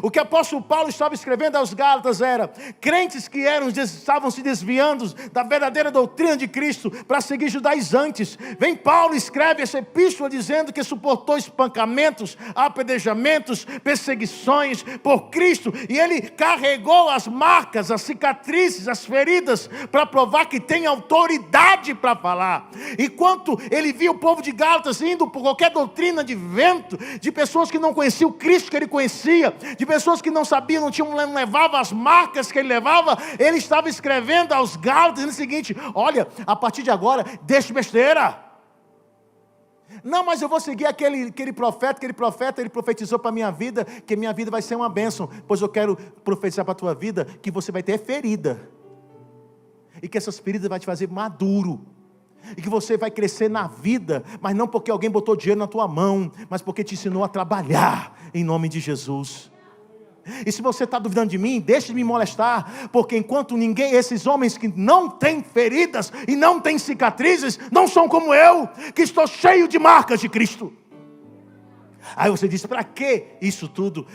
O que o apóstolo Paulo estava escrevendo aos Gálatas era: crentes que estavam se desviando da verdadeira doutrina de Cristo para seguir judaizantes. Vem Paulo, escreve essa epístola dizendo que suportou espancamentos, apedrejamentos, perseguições por Cristo, e ele carregou as marcas, as cicatrizes, as feridas, para provar que tem autoridade para falar. Enquanto ele via o povo de Gálatas indo por qualquer doutrina de vento, de pessoas que não conheciam o Cristo que ele conhecia, de pessoas que não sabiam, não levavam as marcas que ele levava, ele estava escrevendo aos Gálatas, dizendo o seguinte: olha, a partir de agora, deixa besteira. Não, mas eu vou seguir aquele profeta, ele profetizou para a minha vida, que minha vida vai ser uma bênção. Pois eu quero profetizar para a tua vida, que você vai ter ferida, e que essas feridas vão te fazer maduro, e que você vai crescer na vida, mas não porque alguém botou dinheiro na tua mão, mas porque te ensinou a trabalhar, em nome de Jesus. E se você está duvidando de mim, deixe de me molestar, porque enquanto esses homens que não têm feridas e não têm cicatrizes, não são como eu, que estou cheio de marcas de Cristo. Aí você diz: para que isso tudo?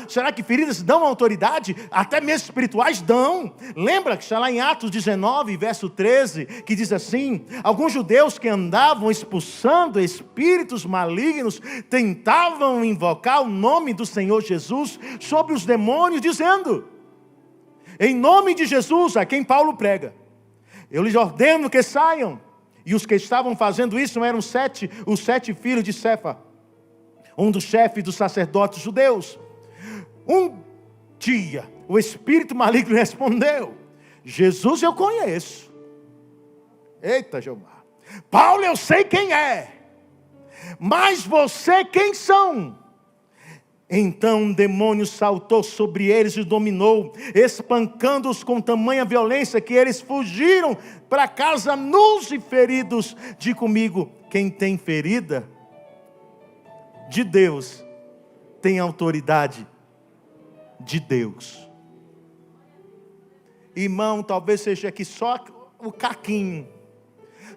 Será que feridas dão autoridade? Até mesmo espirituais dão. Lembra que está lá em Atos 19, verso 13, que diz assim: alguns judeus que andavam expulsando espíritos malignos, tentavam invocar o nome do Senhor Jesus sobre os demônios, dizendo: em nome de Jesus, a quem Paulo prega, eu lhes ordeno que saiam. E os que estavam fazendo isso eram os 7 filhos de Cefa, um dos chefes dos sacerdotes judeus. Um dia, o espírito maligno respondeu: Jesus eu conheço. Eita Jeová. Paulo eu sei quem é, mas você quem são? Então o demônio saltou sobre eles e dominou, espancando-os com tamanha violência que eles fugiram para casa nus e feridos. Diga comigo, quem tem ferida de Deus tem autoridade de Deus. Irmão, talvez seja aqui só o caquinho.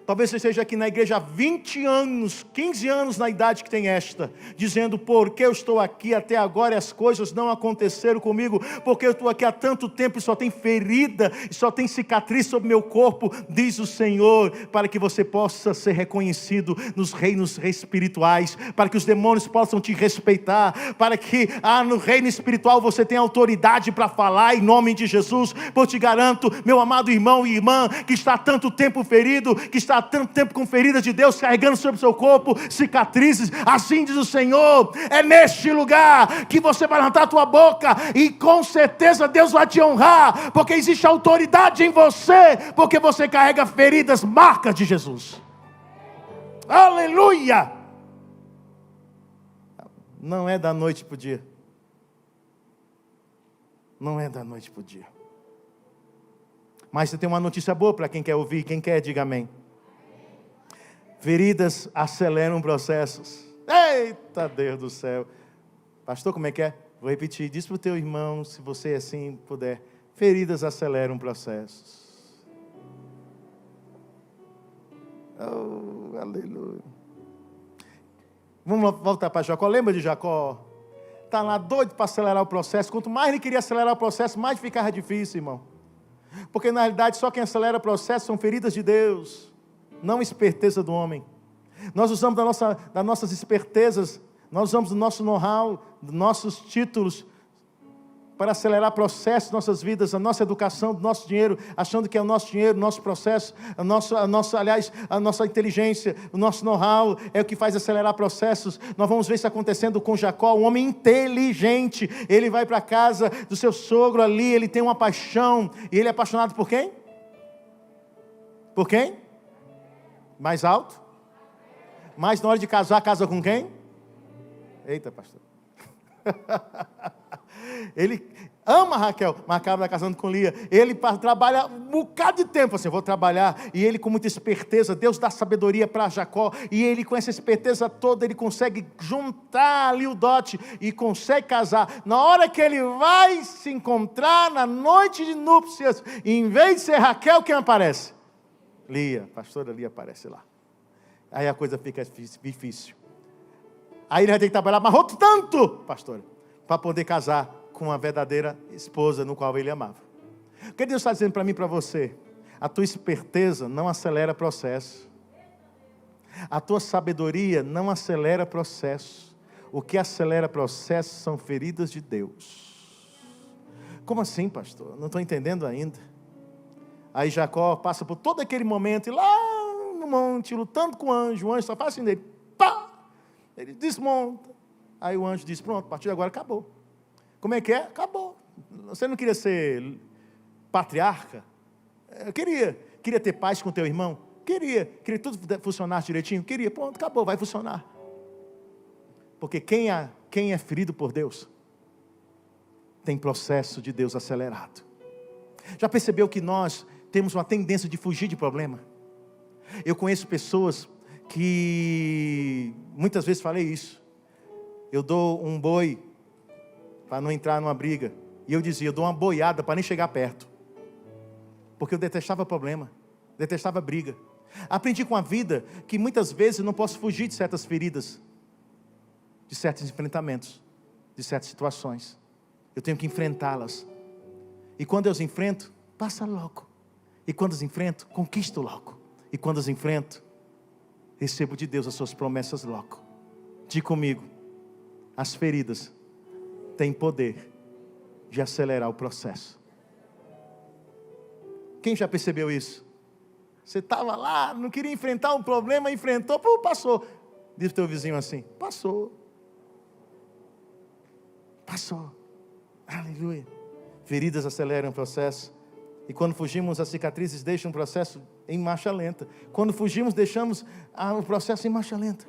Talvez você esteja aqui na igreja há 20 anos, 15 anos na idade que tem esta, dizendo: por que eu estou aqui até agora e as coisas não aconteceram comigo? Porque eu estou aqui há tanto tempo e só tem ferida, e só tem cicatriz sobre meu corpo, diz o Senhor, para que você possa ser reconhecido nos reinos espirituais, para que os demônios possam te respeitar, para que no reino espiritual você tenha autoridade para falar em nome de Jesus. Pois te garanto, meu amado irmão e irmã, que está há tanto tempo ferido, que está há tanto tempo com feridas de Deus carregando sobre o seu corpo, cicatrizes, assim diz o Senhor: é neste lugar que você vai levantar a tua boca, e com certeza Deus vai te honrar, porque existe autoridade em você, porque você carrega feridas, marcas de Jesus. Aleluia! Não é da noite para o dia. Não é da noite para o dia. Mas você tem uma notícia boa para quem quer ouvir. Quem quer, diga amém. Feridas aceleram processos. Eita Deus do céu. Pastor, como é que é? Vou repetir. Diz para o teu irmão, se você assim puder: feridas aceleram processos. Oh, aleluia. Vamos voltar para Jacó. Lembra de Jacó? Está lá doido para acelerar o processo. Quanto mais ele queria acelerar o processo, mais ficava difícil, irmão. Porque na realidade só quem acelera o processo são feridas de Deus, não esperteza do homem. Nós usamos das nossas espertezas, nós usamos do nosso know-how, dos nossos títulos, para acelerar processos de nossas vidas, a nossa educação, do nosso dinheiro, achando que é o nosso dinheiro, o nosso processo, a nossa inteligência, o nosso know-how é o que faz acelerar processos. Nós vamos ver isso acontecendo com Jacó, um homem inteligente. Ele vai para a casa do seu sogro ali, ele tem uma paixão, e ele é apaixonado por quem? Por quem? Mais alto? Mas na hora de casar, casa com quem? Eita, pastor. Ele ama Raquel, mas acaba casando com Lia. Ele trabalha um bocado de tempo assim, vou trabalhar. E ele com muita esperteza, Deus dá sabedoria para Jacó. E ele com essa esperteza toda, ele consegue juntar ali o dote e consegue casar. Na hora que ele vai se encontrar na noite de núpcias, em vez de ser Raquel, quem aparece? Lia, a pastora Lia aparece lá. Aí a coisa fica difícil. Aí ele vai ter que trabalhar mais outro tanto, pastora, para poder casar com uma verdadeira esposa no qual ele amava. O que Deus está dizendo para mim e para você? A tua esperteza não acelera processo. A tua sabedoria não acelera processo. O que acelera processo são feridas de Deus. Como assim, pastor? Não estou entendendo ainda. Aí Jacó passa por todo aquele momento, e lá no monte, lutando com o anjo só faz assim dele, pá! Ele desmonta. Aí o anjo diz, pronto, a partir de agora acabou. Como é que é? Acabou. Você não queria ser patriarca? Eu queria ter paz com teu irmão? Queria que tudo funcionasse direitinho? Queria, pronto, acabou, vai funcionar. Porque quem é ferido por Deus, tem processo de Deus acelerado. Já percebeu que nós temos uma tendência de fugir de problema? Eu conheço pessoas que, muitas vezes falei isso, eu dou um boi para não entrar numa briga, e eu dizia, eu dou uma boiada para nem chegar perto, porque eu detestava problema, detestava briga. Aprendi com a vida que muitas vezes eu não posso fugir de certas feridas, de certos enfrentamentos, de certas situações. Eu tenho que enfrentá-las, e quando eu as enfrento, passa logo, e quando as enfrento, conquisto logo, e quando as enfrento, recebo de Deus as suas promessas logo. Diga comigo, as feridas têm poder de acelerar o processo. Quem já percebeu isso? Você estava lá, não queria enfrentar um problema, enfrentou, passou. Diz para o teu vizinho assim, passou. Passou. Aleluia. Feridas aceleram o processo. E quando fugimos, as cicatrizes deixam o processo em marcha lenta. Quando fugimos, deixamos o processo em marcha lenta.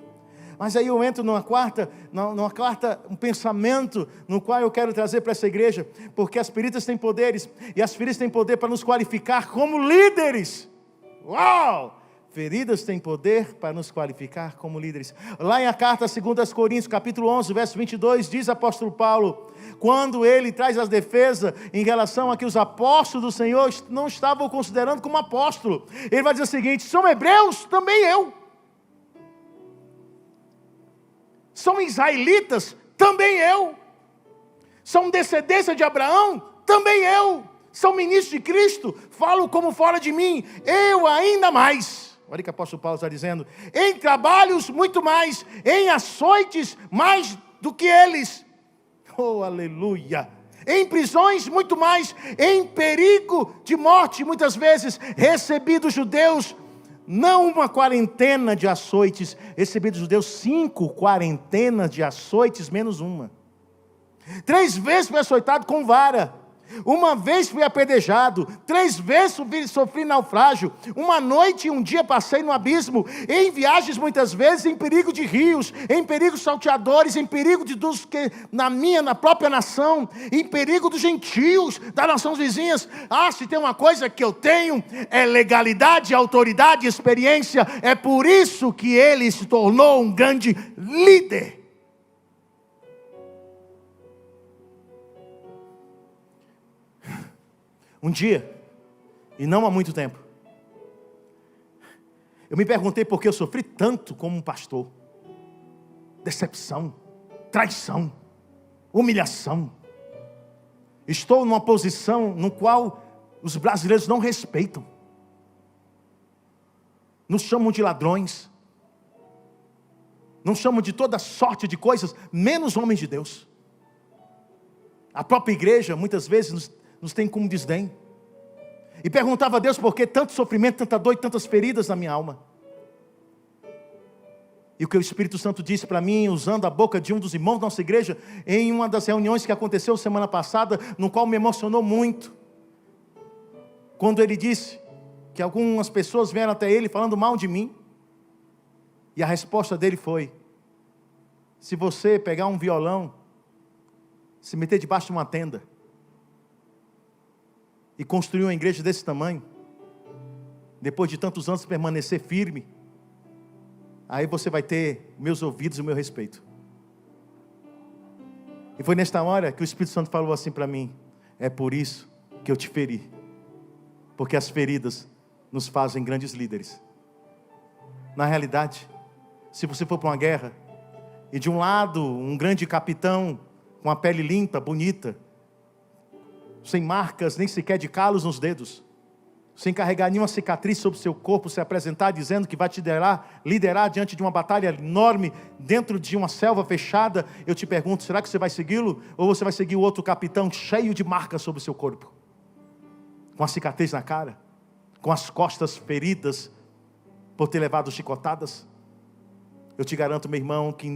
Mas aí eu entro numa quarta, um pensamento no qual eu quero trazer para essa igreja, porque as feridas têm poderes, e as feridas têm poder para nos qualificar como líderes. Uau! Feridas têm poder para nos qualificar como líderes. Lá em a carta a 2 Coríntios, capítulo 11, verso 22, diz o apóstolo Paulo, quando ele traz as defesas em relação a que os apóstolos do Senhor não estavam considerando como apóstolo. Ele vai dizer o seguinte, são hebreus, também eu. São israelitas, também eu. São descendência de Abraão, também eu. São ministros de Cristo, falo como fora de mim, eu ainda mais. Olha o que o apóstolo Paulo está dizendo, em trabalhos muito mais, em açoites mais do que eles. Oh, aleluia. Em prisões muito mais, em perigo de morte, muitas vezes, recebi dos judeus, não uma quarentena de açoites, recebi dos judeus 5 quarentenas de açoites, menos uma. 3 vezes fui açoitado com vara. Uma vez fui apedrejado, 3 vezes sofri naufrágio, uma noite e um dia passei no abismo, em viagens muitas vezes, em perigo de rios, em perigo de salteadores, em perigo dos que na própria nação, em perigo dos gentios, das nações vizinhas. Se tem uma coisa que eu tenho, é legalidade, autoridade, experiência, é por isso que ele se tornou um grande líder. Um dia, e não há muito tempo, eu me perguntei por que eu sofri tanto como um pastor. Decepção, traição, humilhação. Estou numa posição no qual os brasileiros não respeitam. Nos chamam de ladrões. Nos chamam de toda sorte de coisas, menos homens de Deus. A própria igreja, muitas vezes, nos tem como desdém. E perguntava a Deus por que tanto sofrimento, tanta dor e tantas feridas na minha alma. E o que o Espírito Santo disse para mim, usando a boca de um dos irmãos da nossa igreja, em uma das reuniões que aconteceu semana passada, no qual me emocionou muito. Quando ele disse que algumas pessoas vieram até ele falando mal de mim. E a resposta dele foi: se você pegar um violão, se meter debaixo de uma tenda, e construir uma igreja desse tamanho, depois de tantos anos permanecer firme, aí você vai ter meus ouvidos e o meu respeito. E foi nesta hora que o Espírito Santo falou assim para mim: é por isso que eu te feri, porque as feridas nos fazem grandes líderes. Na realidade, se você for para uma guerra, e de um lado um grande capitão, com a pele limpa, bonita, sem marcas nem sequer de calos nos dedos, sem carregar nenhuma cicatriz sobre o seu corpo, se apresentar dizendo que vai te liderar diante de uma batalha enorme, dentro de uma selva fechada, eu te pergunto, será que você vai segui-lo? Ou você vai seguir o outro capitão cheio de marcas sobre o seu corpo? Com a cicatriz na cara? Com as costas feridas por ter levado chicotadas? Eu te garanto, meu irmão, que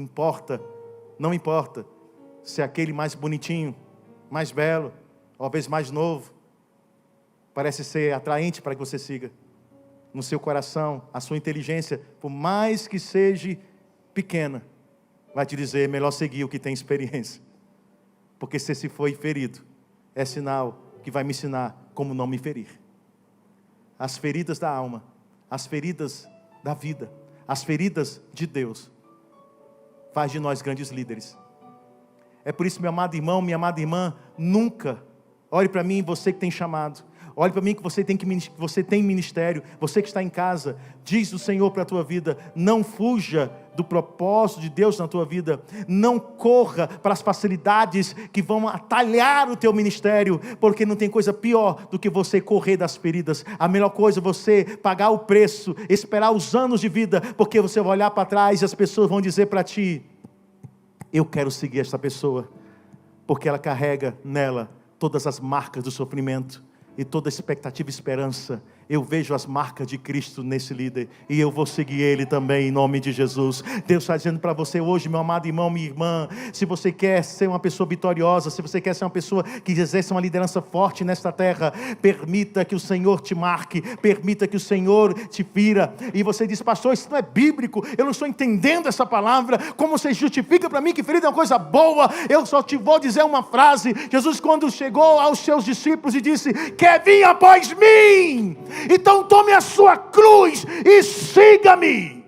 não importa se é aquele mais bonitinho, mais belo, talvez mais novo, parece ser atraente para que você siga. No seu coração, a sua inteligência, por mais que seja pequena, vai te dizer, melhor seguir o que tem experiência. Porque se esse foi ferido, é sinal que vai me ensinar como não me ferir. As feridas da alma, as feridas da vida, as feridas de Deus, faz de nós grandes líderes. É por isso, meu amado irmão, minha amada irmã, nunca, olhe para mim, você que tem chamado, olhe para mim que você tem ministério, você que está em casa, diz o Senhor para a tua vida, não fuja do propósito de Deus na tua vida, não corra para as facilidades que vão atalhar o teu ministério, porque não tem coisa pior do que você correr das feridas. A melhor coisa é você pagar o preço, esperar os anos de vida, porque você vai olhar para trás e as pessoas vão dizer para ti, eu quero seguir esta pessoa, porque ela carrega nela todas as marcas do sofrimento e toda expectativa e esperança. Eu vejo as marcas de Cristo nesse líder, e eu vou seguir ele também, em nome de Jesus. Deus está dizendo para você hoje, meu amado irmão, minha irmã, se você quer ser uma pessoa vitoriosa, se você quer ser uma pessoa que exerce uma liderança forte nesta terra, permita que o Senhor te marque, permita que o Senhor te fira. E você diz, pastor, isso não é bíblico, eu não estou entendendo essa palavra, como você justifica para mim que ferida é uma coisa boa? Eu só te vou dizer uma frase. Jesus, quando chegou aos seus discípulos e disse, quer vir após mim? Então tome a sua cruz e siga-me.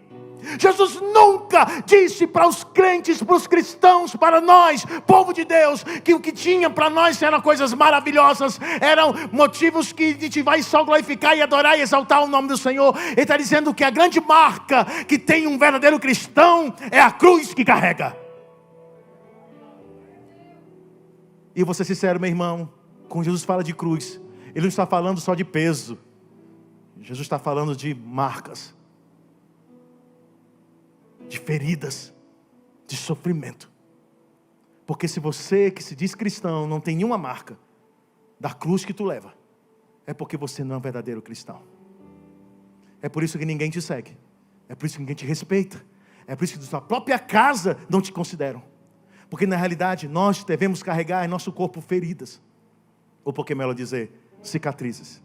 Jesus nunca disse para os crentes, para os cristãos, para nós, povo de Deus, que o que tinha para nós eram coisas maravilhosas, eram motivos que a gente vai só glorificar e adorar e exaltar o nome do Senhor. Ele está dizendo que a grande marca que tem um verdadeiro cristão é a cruz que carrega. E vou ser sincero, meu irmão, quando Jesus fala de cruz, Ele não está falando só de peso. Jesus está falando de marcas, de feridas, de sofrimento. Porque se você que se diz cristão não tem nenhuma marca da cruz que tu leva, é porque você não é um verdadeiro cristão. É por isso que ninguém te segue, é por isso que ninguém te respeita, é por isso que da sua própria casa não te consideram. Porque na realidade nós devemos carregar em nosso corpo feridas, ou por que melhor dizer, cicatrizes.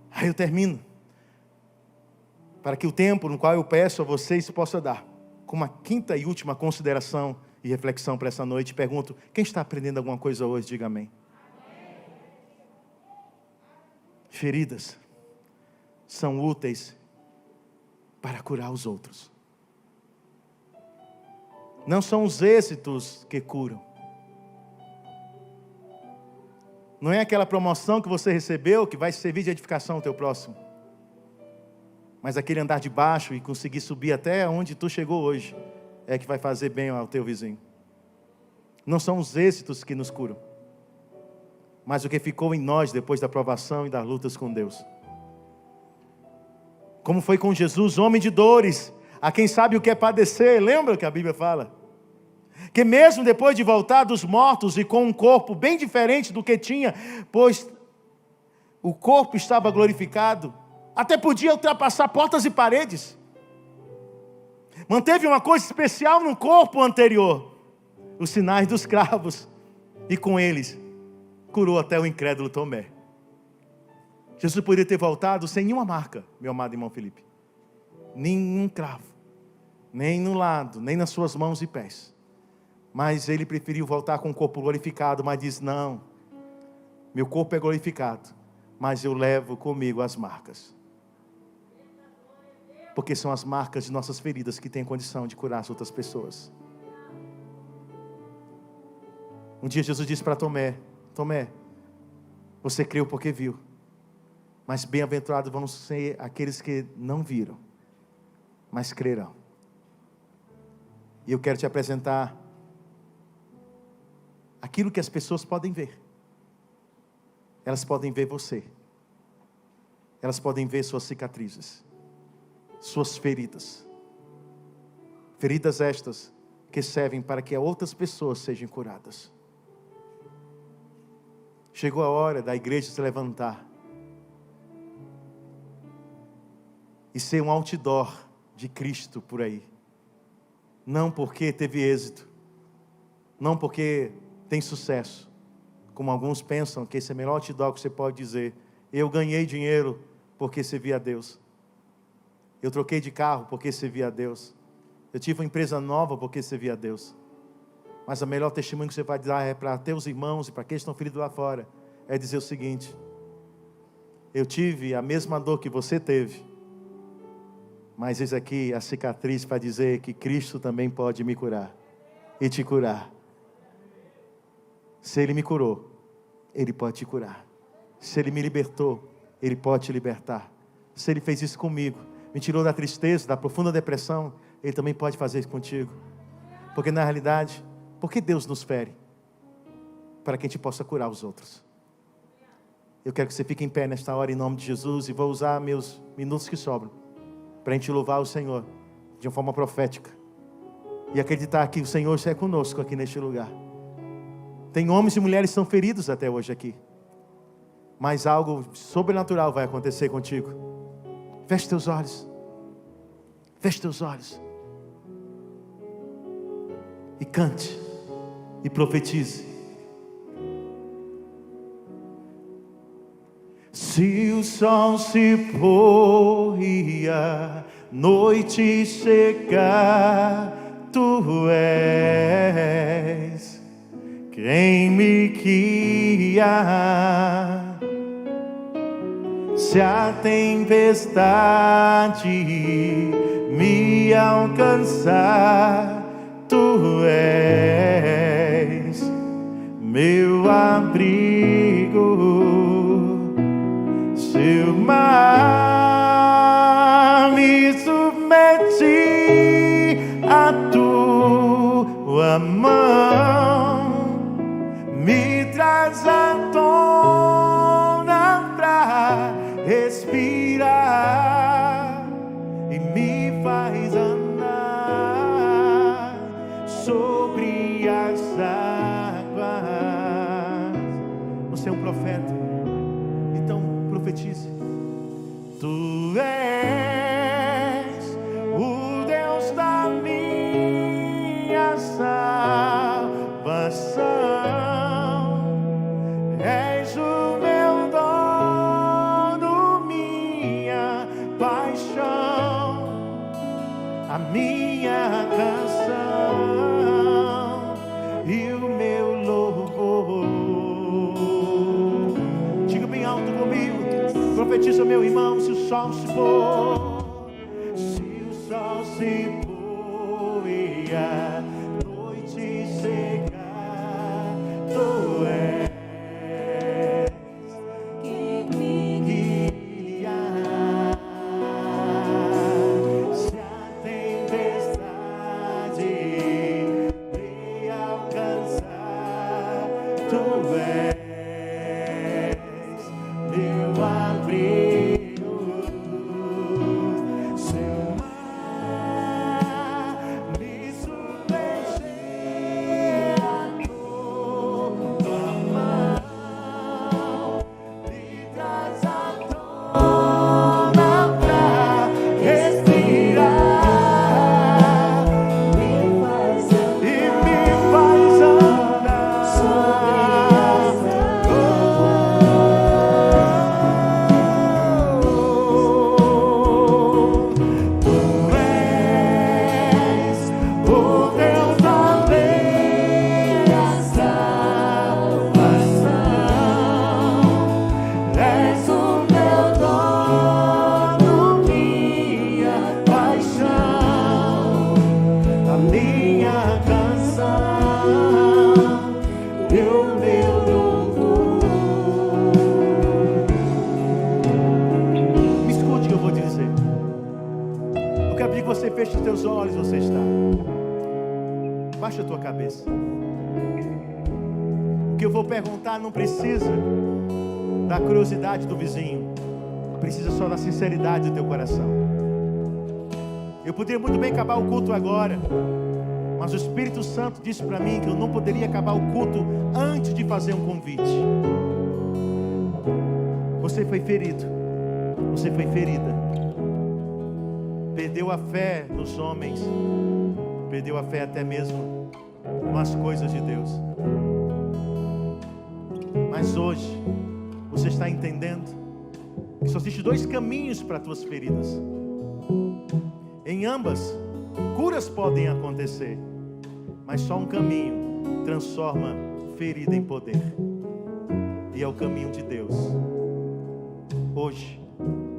Aí eu termino, para que o tempo no qual eu peço a vocês possa dar, com uma quinta e última consideração e reflexão para essa noite. Pergunto, quem está aprendendo alguma coisa hoje? Diga amém. Feridas são úteis para curar os outros. Não são os êxitos que curam. Não é aquela promoção que você recebeu que vai servir de edificação ao teu próximo. Mas aquele andar de baixo e conseguir subir até onde tu chegou hoje é que vai fazer bem ao teu vizinho. Não são os êxitos que nos curam, mas o que ficou em nós depois da provação e das lutas com Deus. Como foi com Jesus, homem de dores, a quem sabe o que é padecer. Lembra o que a Bíblia fala? que mesmo depois de voltar dos mortos e com um corpo bem diferente do que tinha, pois o corpo estava glorificado, até podia ultrapassar portas e paredes. Manteve uma coisa especial no corpo anterior, os sinais dos cravos, e com eles curou até o incrédulo Tomé. Jesus poderia ter voltado sem nenhuma marca, meu amado irmão Felipe, nenhum cravo, nem no lado, nem nas suas mãos e pés. Mas ele preferiu voltar com o corpo glorificado, mas diz: não, meu corpo é glorificado, mas eu levo comigo as marcas. Porque são as marcas de nossas feridas que têm condição de curar as outras pessoas. Um dia Jesus disse para Tomé: Tomé, você creu porque viu, mas bem-aventurados vão ser aqueles que não viram, mas crerão. E eu quero te apresentar aquilo que as pessoas podem ver. Elas podem ver você. Elas podem ver suas cicatrizes, suas feridas. Feridas estas que servem para que outras pessoas sejam curadas. Chegou a hora da igreja se levantar e ser um outdoor de Cristo por aí. Não porque teve êxito, não porque tem sucesso, como alguns pensam que esse é o melhor outdoor que você pode dizer. Eu ganhei dinheiro porque servi a Deus. Eu troquei de carro porque servi a Deus. Eu tive uma empresa nova porque servi a Deus. Mas o melhor testemunho que você vai dar é para teus irmãos e para aqueles que estão feridos lá fora. É dizer o seguinte: eu tive a mesma dor que você teve, mas eis aqui a cicatriz para dizer que Cristo também pode me curar e te curar. Se Ele me curou, Ele pode te curar. Se Ele me libertou, Ele pode te libertar. Se Ele fez isso comigo, me tirou da tristeza, da profunda depressão, Ele também pode fazer isso contigo. Porque na realidade, por que Deus nos fere? Para que a gente possa curar os outros. Eu quero que você fique em pé nesta hora em nome de Jesus, e vou usar meus minutos que sobram para a gente louvar o Senhor de uma forma profética e acreditar que o Senhor está conosco aqui neste lugar. Tem homens e mulheres que são feridos até hoje aqui, mas algo sobrenatural vai acontecer contigo. Feche teus olhos. Feche teus olhos. E cante. E profetize. Se o sol se pôr e a noite chegar, Tu és quem me guia. Se a tempestade me alcançar, Tu és meu abrigo. Se o mar me submete a Tua mão, me traz à tona pra respirar e me faz andar sobre as águas. Você é um profeta, então profetize. Tu és o Deus da minha salvação. És o meu dono, minha paixão, a minha canção e o meu louvor. Diga bem alto comigo, profetiza, meu irmão. Se o sol se pôr, se o sol se pôr e a noite chegar, Tu és quem me guia. Se a tempestade me alcançar, Tu és meu abrigo. Se o mar me submergir feche os teus olhos, você está. Baixa a tua cabeça. O que eu vou perguntar não precisa da curiosidade do vizinho, precisa só da sinceridade do teu coração. Eu poderia muito bem acabar o culto agora, mas o Espírito Santo disse para mim que eu não poderia acabar o culto antes de fazer um convite. Você foi ferido, você foi ferida, perdeu a fé nos homens, perdeu a fé até mesmo nas coisas de Deus. Mas hoje você está entendendo que só existem dois caminhos para as tuas feridas. Em ambas, curas podem acontecer, mas só um caminho transforma ferida em poder, e é o caminho de Deus. Hoje,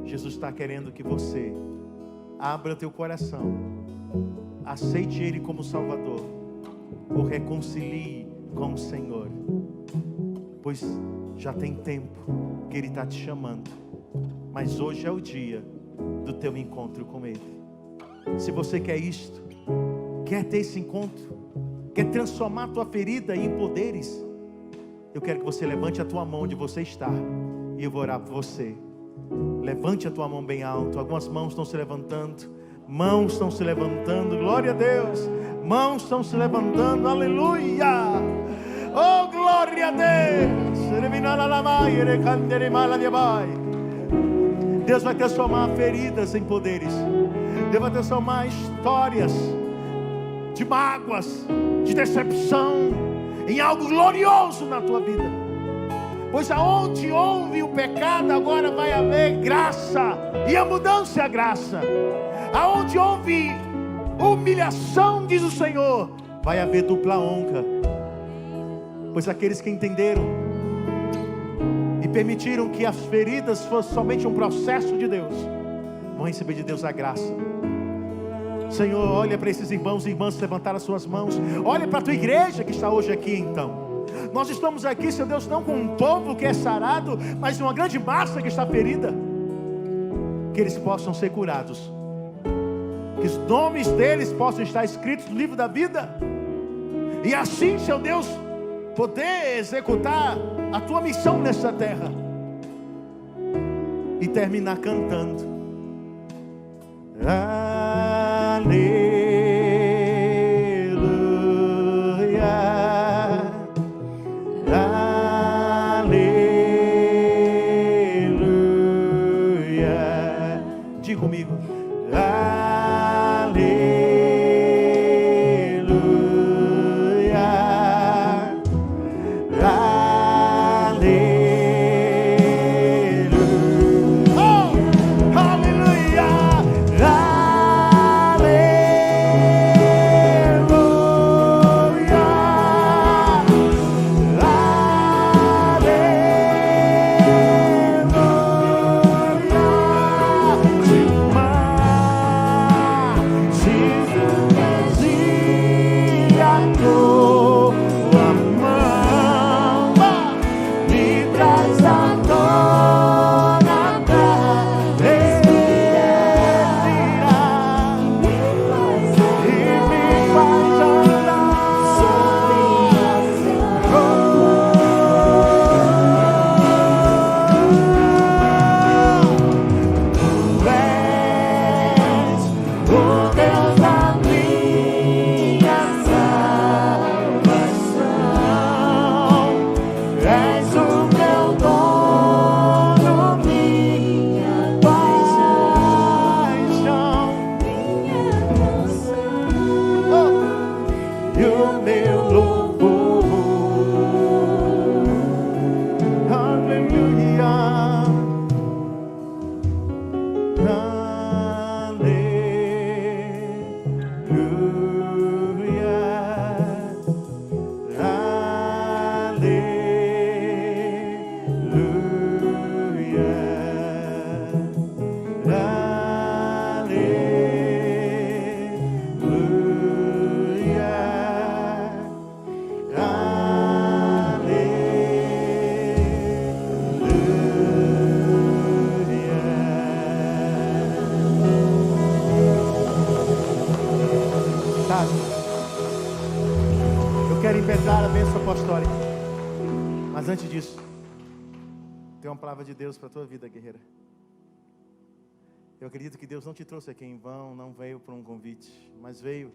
Jesus está querendo que você abra teu coração, aceite Ele como Salvador, ou reconcilie com o Senhor, pois já tem tempo que Ele está te chamando, mas hoje é o dia do teu encontro com Ele. Se você quer isto, quer ter esse encontro, quer transformar a tua ferida em poderes, eu quero que você levante a tua mão onde você está, e eu vou orar por você. Levante a tua mão bem alto. Algumas mãos estão se levantando, mãos estão se levantando, glória a Deus, mãos estão se levantando, aleluia, oh glória a Deus. Deus vai transformar feridas em poderes. Deus vai transformar histórias de mágoas, de decepção, em algo glorioso na tua vida. Pois aonde houve o pecado, agora vai haver graça, e a mudança é a graça. Aonde houve humilhação, diz o Senhor, vai haver dupla honra. Pois aqueles que entenderam e permitiram que as feridas fossem somente um processo de Deus, vão receber de Deus a graça. Senhor, olha para esses irmãos e irmãs que levantaram as suas mãos. Olha para a tua igreja que está hoje aqui então. Nós estamos aqui, Senhor Deus, não com um povo que é sarado, mas uma grande massa que está ferida. Que eles possam ser curados, que os nomes deles possam estar escritos no livro da vida, e assim, Senhor Deus, poder executar a tua missão nessa terra, e terminar cantando aleluia. Diga comigo, declara a bênção apostólica. Mas antes disso, tem uma palavra de Deus para a tua vida, guerreira. Eu acredito que Deus não te trouxe aqui em vão, não veio por um convite, mas veio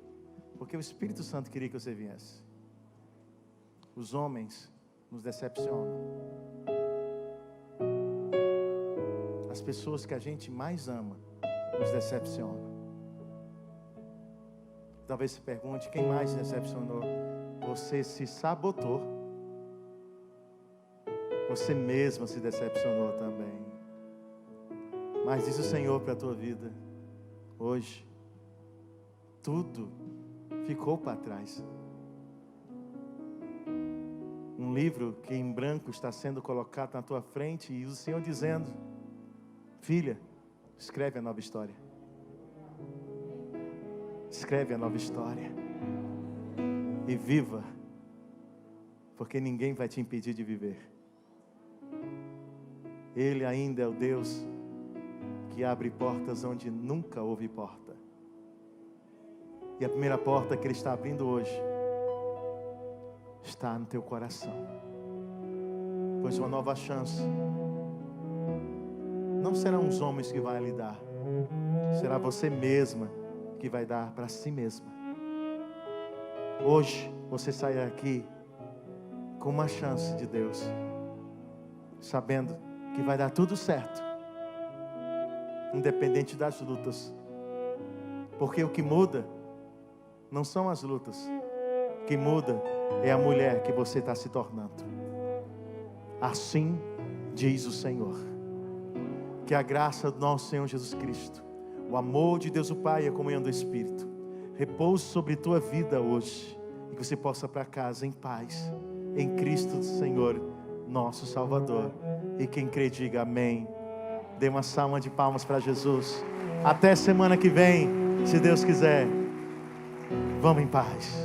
porque o Espírito Santo queria que você viesse. Os homens nos decepcionam. As pessoas que a gente mais ama nos decepcionam. Talvez se pergunte, quem mais se decepcionou? Você se sabotou. Você mesma se decepcionou também. Mas diz o Senhor para a tua vida, hoje, tudo ficou para trás. Um livro que em branco está sendo colocado na tua frente e o Senhor dizendo, filha, escreve a nova história. Escreve a nova história. E viva, porque ninguém vai te impedir de viver. Ele ainda é o Deus que abre portas onde nunca houve porta. E a primeira porta que Ele está abrindo hoje está no teu coração. Pois uma nova chance não serão os homens que vão lhe dar, será você mesma que vai dar para si mesma. Hoje você sai aqui com uma chance de Deus, sabendo que vai dar tudo certo, independente das lutas, porque o que muda não são as lutas, o que muda é a mulher que você está se tornando. Assim diz o Senhor. Que a graça do nosso Senhor Jesus Cristo, o amor de Deus o Pai e a comunhão do Espírito repouse sobre tua vida hoje, e que você possa ir para casa em paz, em Cristo Senhor, nosso Salvador. E quem crê diga amém. Dê uma salva de palmas para Jesus. Até semana que vem, se Deus quiser. Vamos em paz.